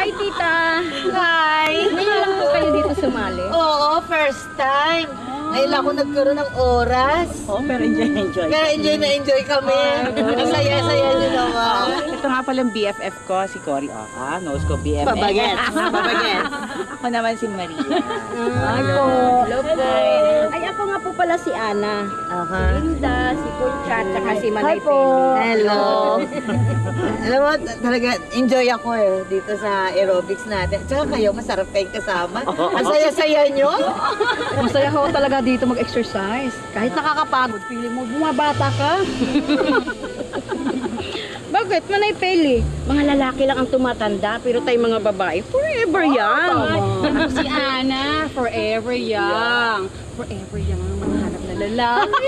Hi, tita. Hi! Ngayon lang po kayo dito sumali. Oo, first time. Ngayon lang ako nagkaroon ng oras. Oo, pero enjoy. Kaya enjoy kami. Ang saya-saya nyo naman. Ito nga palang BFF ko, si Cory Oka. Knows ko BFF. Babagets. Ako naman si Maria. Hi po. Hello po. Ay, ako nga po pala si Ana. Aha. Linda, si Kulcha, tsaka si Manay po. Hello. Alam mo, talaga enjoy ako dito sa aerobics natin. Tsaka kayo, masarap kayong kasama. Ang saya-saya nyo. Masaya ko talaga dito mag-exercise. Kahit nakakapagod, feeling mo bumabata ka. Bakit? Manay Peli. Mga lalaki lang ang tumatanda, pero tayo mga babae, forever young. Ako si Ana, forever young. Forever young ang mahanap na lalaki.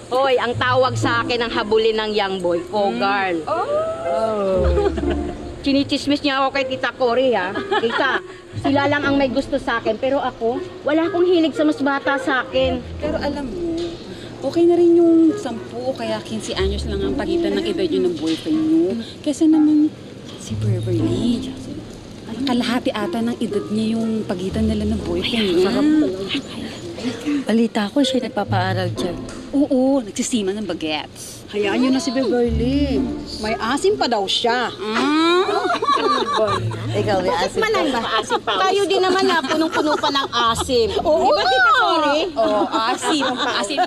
Hoy, ang tawag sa akin ng habulin ng young boy, Kogarl. Chinichismis niya ako kay Tita Cory, ha? Tita, sila lang ang may gusto sa akin, pero ako, wala akong hilig sa mas bata sa akin. Pero alam mo, okay na rin yung 10 o kaya 15 anyos lang ang pagitan ng edad yun ng boyfriend nyo. Kasi naman, si Beverly, kalahati ata ng edad niya yung pagitan nila ng boyfriend niya. Balita ko siya nagpapaaral dyan. Oo, nagsisima ng bagets. Hayaan niyo na si Beverly. May asim pa daw siya. Ikaw, may asin ka pa. Tayo din naman na, punong-puno pa ng asim. Oo, Tita Cory? Oo, asim. Asim.